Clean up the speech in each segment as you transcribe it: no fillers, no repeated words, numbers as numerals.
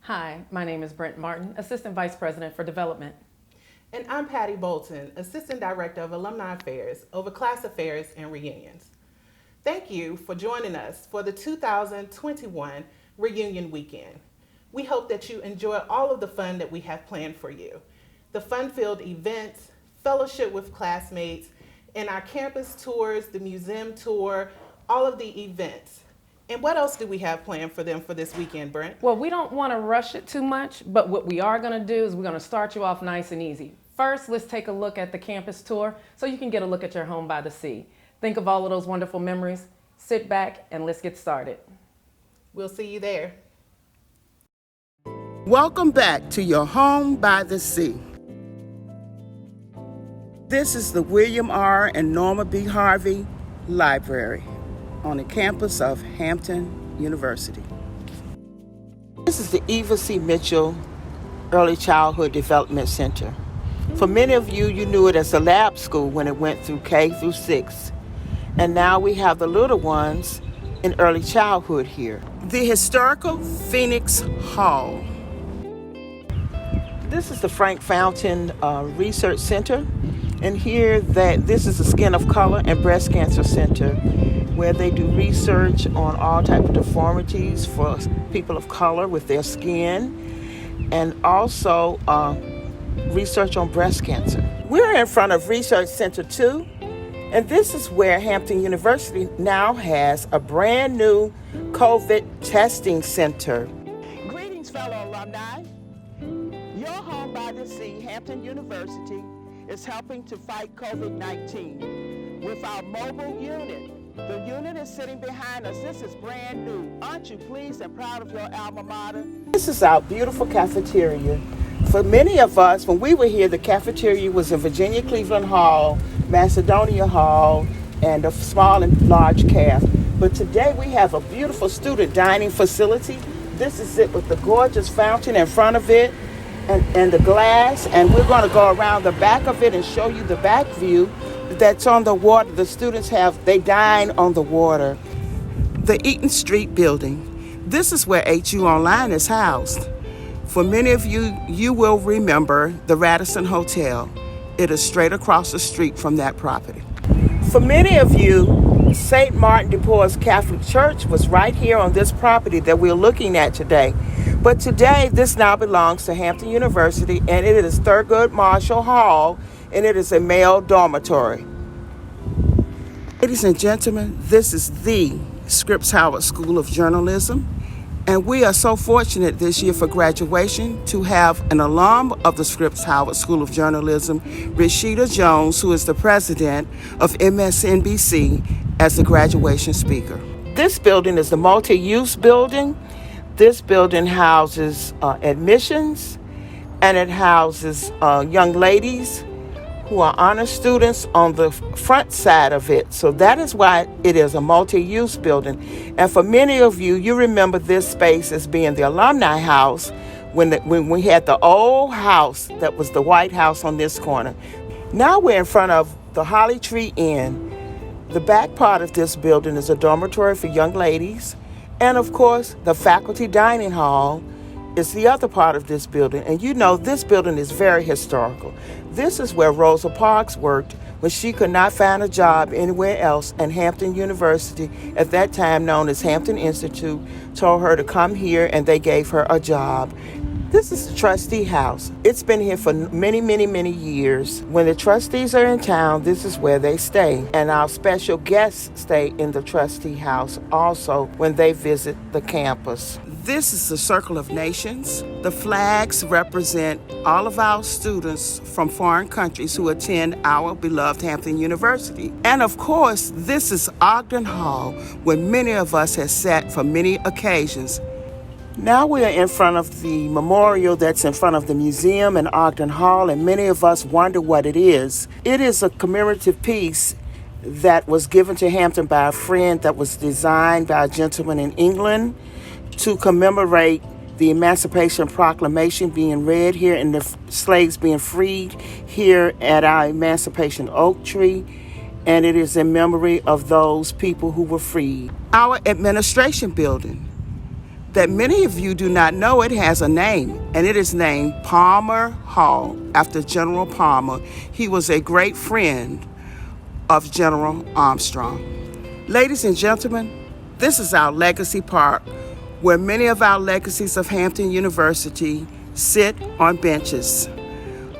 Hi, my name is Brent Martin, Assistant Vice President for Development. And I'm Patty Bolton, Assistant Director of Alumni Affairs over Class Affairs and Reunions. Thank you for joining us for the 2021 Reunion Weekend. We hope that you enjoy all of the fun that we have planned for you. The fun-filled events, fellowship with classmates, and our campus tours, the museum tour, all of the events. And what else do we have planned for them for this weekend, Brent? Well, we don't want to rush it too much, but what we are going to do is we're going to start you off nice and easy. First, let's take a look at the campus tour so you can get a look at your home by the sea. Think of all of those wonderful memories. Sit back and let's get started. We'll see you there. Welcome back to your home by the sea. This is the William R. and Norma B. Harvey Library on the campus of Hampton University. This is the Eva C. Mitchell Early Childhood Development Center. For many of you, you knew it as a lab school when it went through K through 6. And now we have the little ones in early childhood here. The historical Phoenix Hall. This is the Frank Fountain Research Center. And here this is the Skin of Color and Breast Cancer Center, where they do research on all types of deformities for people of color with their skin, and also research on breast cancer. We're in front of Research Center 2, and this is where Hampton University now has a brand new COVID testing center. Greetings, fellow alumni. Your home by the sea, Hampton University, is helping to fight COVID-19 with our mobile unit. The unit is sitting behind us. This is brand new. Aren't you pleased and proud of your alma mater? This is our beautiful cafeteria. For many of us, when we were here, the cafeteria was in Virginia Cleveland Hall, Macedonia Hall, and a small and large caf. But today we have a beautiful student dining facility. This is it with the gorgeous fountain in front of it and the glass. And we're going to go around the back of it and show you the back view that's on the water. The students they dine on the water. The Eaton Street building. This is where HU Online is housed. For many of you, you will remember the Radisson Hotel. It is straight across the street from that property. For many of you, St. Martin de Porres Catholic Church was right here on this property that we're looking at today. But today, this now belongs to Hampton University, and it is Thurgood Marshall Hall, and it is a male dormitory. Ladies and gentlemen, this is the Scripps Howard School of Journalism, and we are so fortunate this year for graduation to have an alum of the Scripps Howard School of Journalism, Rashida Jones, who is the president of MSNBC, as the graduation speaker. This building is the multi-use building. This building houses admissions, and it houses young ladies who are honor students on the front side of it. So that is why it is a multi-use building. And for many of you, you remember this space as being the alumni house when we had the old house that was the White House on this corner. Now we're in front of the Holly Tree Inn. The back part of this building is a dormitory for young ladies. And of course, the faculty dining hall is the other part of this building. And you know, this building is very historical. This is where Rosa Parks worked when she could not find a job anywhere else, and Hampton University, at that time known as Hampton Institute, told her to come here, and they gave her a job. This is the trustee house. It's been here for many, many, many years. When the trustees are in town, this is where they stay. And our special guests stay in the trustee house also when they visit the campus. This is the Circle of Nations. The flags represent all of our students from foreign countries who attend our beloved Hampton University. And of course, this is Ogden Hall, where many of us have sat for many occasions. Now we are in front of the memorial that's in front of the museum in Ogden Hall, and many of us wonder what it is. It is a commemorative piece that was given to Hampton by a friend, that was designed by a gentleman in England to commemorate the Emancipation Proclamation being read here and the slaves being freed here at our Emancipation Oak Tree. And it is in memory of those people who were freed. Our administration building. that many of you do not know it has a name, and it is named Palmer Hall after General Palmer. He was a great friend of General Armstrong. Ladies and gentlemen, this is our Legacy Park, where many of our legacies of Hampton University sit on benches.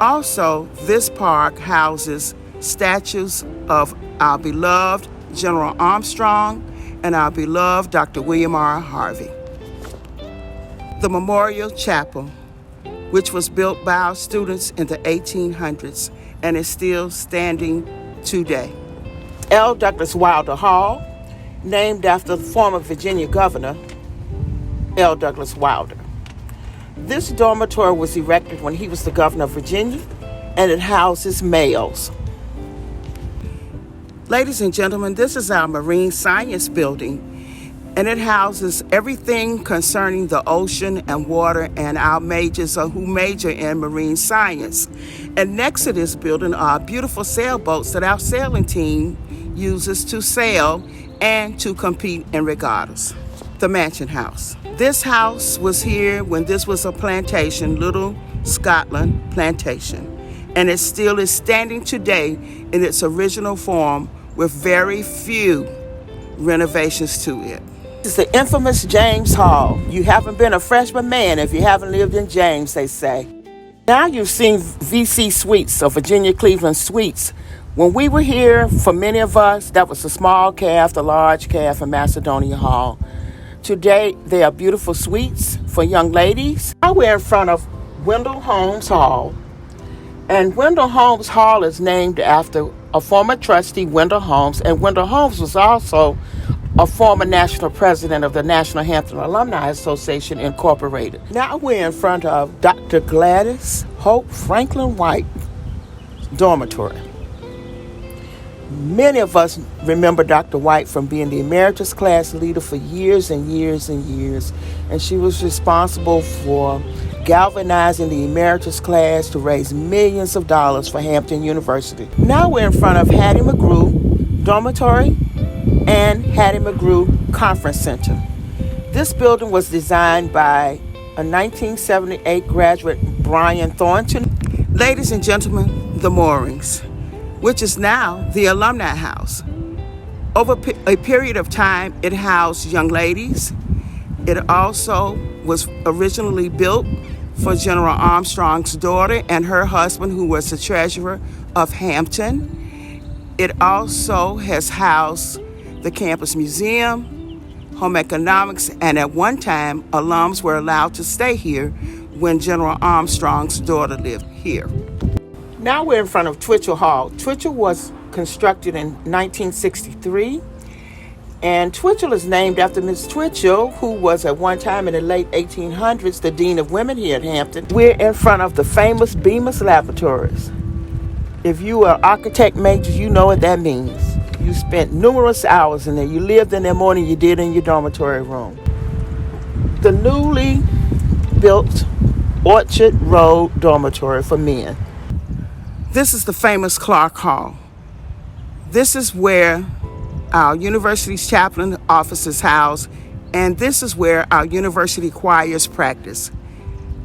Also, this park houses statues of our beloved General Armstrong and our beloved Dr. William R. Harvey. The Memorial Chapel, which was built by our students in the 1800s and is still standing today. L. Douglas Wilder Hall, named after the former Virginia governor, L. Douglas Wilder. This dormitory was erected when he was the governor of Virginia, and it houses males. Ladies and gentlemen, this is our Marine Science Building, and it houses everything concerning the ocean and water and our majors who major in marine science. And next to this building are beautiful sailboats that our sailing team uses to sail and to compete in regattas. The Mansion House. This house was here when this was a plantation, Little Scotland Plantation, and it still is standing today in its original form with very few renovations to it. This is the infamous James Hall. You haven't been a freshman man if you haven't lived in James, they say. Now you've seen VC Suites, or Virginia Cleveland Suites. When we were here, for many of us, that was the small calf, the large calf, and Macedonia Hall. Today, they are beautiful suites for young ladies. Now we're in front of Wendell Holmes Hall. And Wendell Holmes Hall is named after a former trustee, Wendell Holmes. And Wendell Holmes was also a former national president of the National Hampton Alumni Association, Incorporated. Now we're in front of Dr. Gladys Hope Franklin White Dormitory. Many of us remember Dr. White from being the emeritus class leader for years and years and years, and she was responsible for galvanizing the emeritus class to raise millions of dollars for Hampton University. Now we're in front of Hattie McGrew Dormitory and Hattie McGrew Conference Center. This building was designed by a 1978 graduate, Brian Thornton. Ladies and gentlemen, the Moorings, which is now the Alumni House. Over a period of time, it housed young ladies. It also was originally built for General Armstrong's daughter and her husband, who was the treasurer of Hampton. It also has housed the campus museum, home economics, and at one time, alums were allowed to stay here when General Armstrong's daughter lived here. Now we're in front of Twitchell Hall. Twitchell was constructed in 1963, and Twitchell is named after Miss Twitchell, who was at one time in the late 1800s the Dean of Women here at Hampton. We're in front of the famous Bemis Laboratories. If you are architect majors, you know what that means. You spent numerous hours in there. You lived in there more than you did in your dormitory room. The newly built Orchard Road Dormitory for men. This is the famous Clark Hall. This is where our university's chaplain office is housed, and this is where our university choirs practice.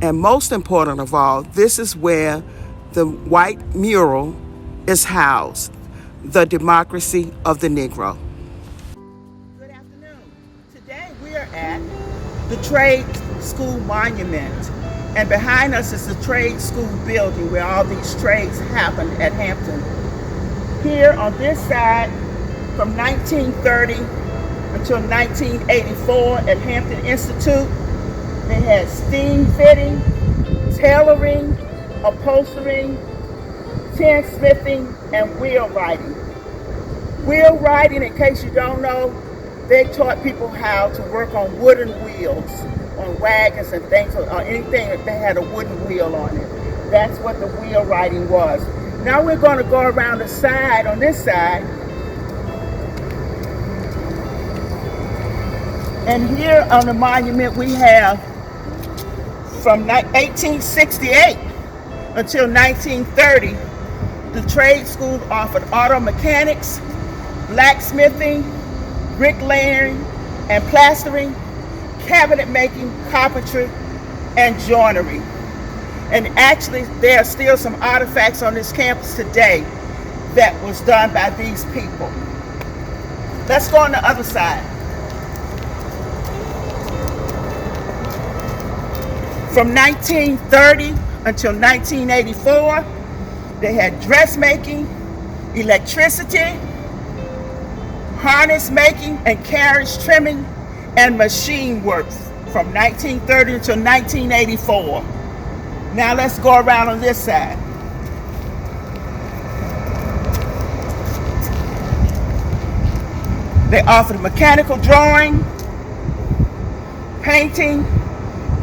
And most important of all, this is where the white mural is housed, the democracy of the Negro. Good afternoon. Today we are at the Trade School Monument. And behind us is the trade school building where all these trades happened at Hampton. Here on this side, from 1930 until 1984 at Hampton Institute, they had steam fitting, tailoring, upholstering, tinsmithing, and wheel writing. Wheel writing, in case you don't know, they taught people how to work on wooden wheels, on wagons and things, or anything that they had a wooden wheel on it. That's what the wheel writing was. Now we're going to go around the side, on this side. And here on the monument we have from 1868 until 1930, the trade school offered auto mechanics, blacksmithing, bricklaying, and plastering, cabinet making, carpentry, and joinery. And actually, there are still some artifacts on this campus today that was done by these people. Let's go on the other side. From 1930 until 1984, they had dressmaking, electricity, harness making, and carriage trimming, and machine work from 1930 until 1984. Now let's go around on this side. They offered mechanical drawing, painting,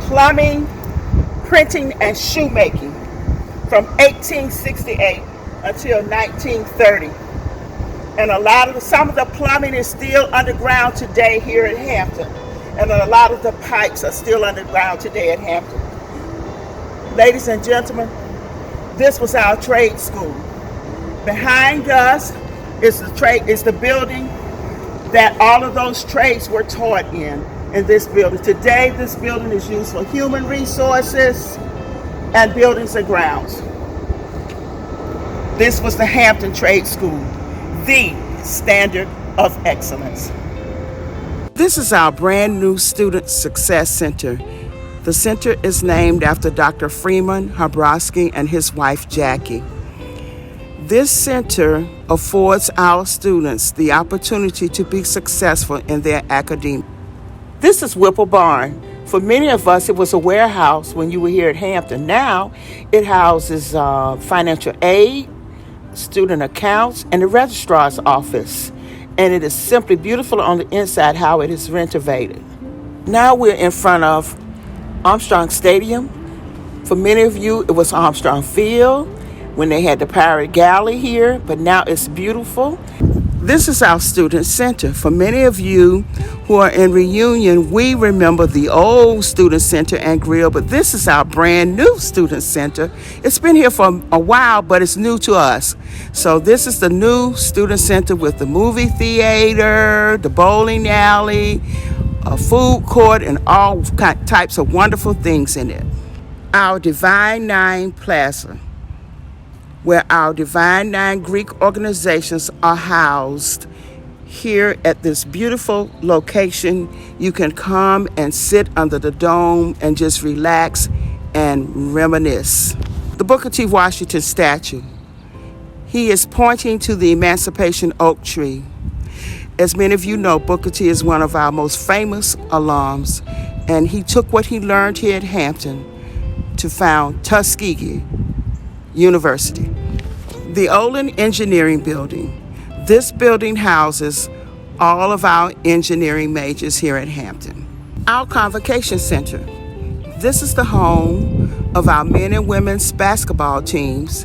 plumbing, printing, and shoemaking from 1868 until 1930. And some of the plumbing is still underground today here at Hampton. And a lot of the pipes are still underground today at Hampton. Ladies and gentlemen, this was our trade school. Behind us is the building that all of those trades were taught in this building. Today, this building is used for human resources and buildings and grounds. This was the Hampton Trade School, the standard of excellence. This is our brand new Student Success Center. The center is named after Dr. Freeman Habrowski and his wife Jackie. This center affords our students the opportunity to be successful in their academia. This is Whipple Barn. For many of us, it was a warehouse when you were here at Hampton. Now, it houses financial aid, student accounts, and the registrar's office. And it is simply beautiful on the inside how it is renovated. Now we're in front of Armstrong Stadium. For many of you, it was Armstrong Field when they had the Pirate Galley here, but now it's beautiful. This is our student center. For many of you who are in Reunion, we remember the old student center and grill, but this is our brand new student center. It's been here for a while, but it's new to us. So this is the new student center with the movie theater, the bowling alley, a food court, and all types of wonderful things in it. Our Divine Nine Plaza, where our Divine Nine Greek organizations are housed. Here at this beautiful location, you can come and sit under the dome and just relax and reminisce. The Booker T. Washington statue. He is pointing to the Emancipation Oak Tree. As many of you know, Booker T is one of our most famous alums, and he took what he learned here at Hampton to found Tuskegee University. The Olin Engineering Building. This building houses all of our engineering majors here at Hampton. Our Convocation Center. This is the home of our men and women's basketball teams,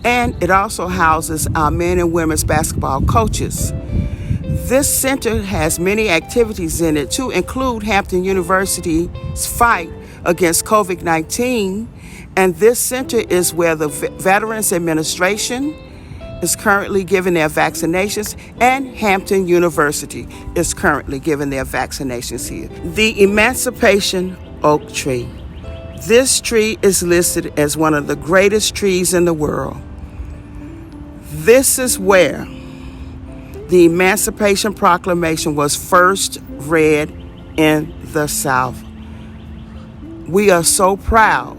and it also houses our men and women's basketball coaches. This center has many activities in it to include Hampton University's fight against COVID-19. And this center is where the Veterans Administration is currently giving their vaccinations, and Hampton University is currently giving their vaccinations here. The Emancipation Oak Tree. This tree is listed as one of the greatest trees in the world. This is where the Emancipation Proclamation was first read in the South. We are so proud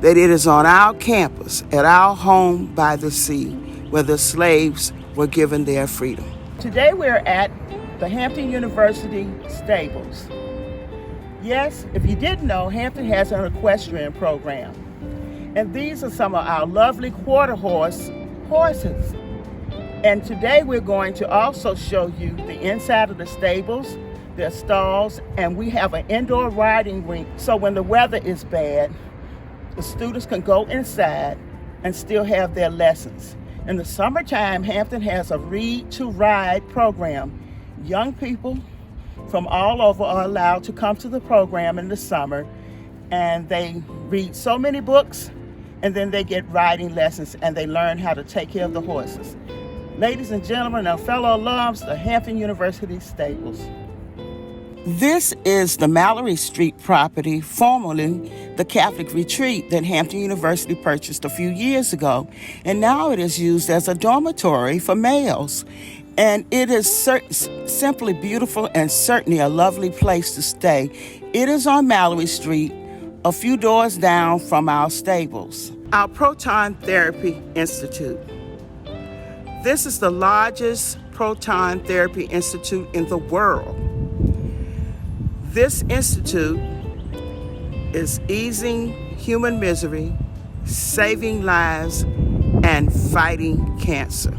that it is on our campus, at our home by the sea, where the slaves were given their freedom. Today we're at the Hampton University stables. Yes, if you didn't know, Hampton has an equestrian program. And these are some of our lovely quarter horses. And today we're going to also show you the inside of the stables, their stalls, and we have an indoor riding rink. So when the weather is bad, the students can go inside and still have their lessons. In the summertime, Hampton has a Read to Ride program. Young people from all over are allowed to come to the program in the summer, and they read so many books, and then they get riding lessons, and they learn how to take care of the horses. Ladies and gentlemen, our fellow alums, the Hampton University stables. This is the Mallory Street property, formerly the Catholic Retreat that Hampton University purchased a few years ago. And now it is used as a dormitory for males. And it is simply beautiful and certainly a lovely place to stay. It is on Mallory Street, a few doors down from our stables. Our Proton Therapy Institute. This is the largest proton therapy institute in the world. This institute is easing human misery, saving lives, and fighting cancer.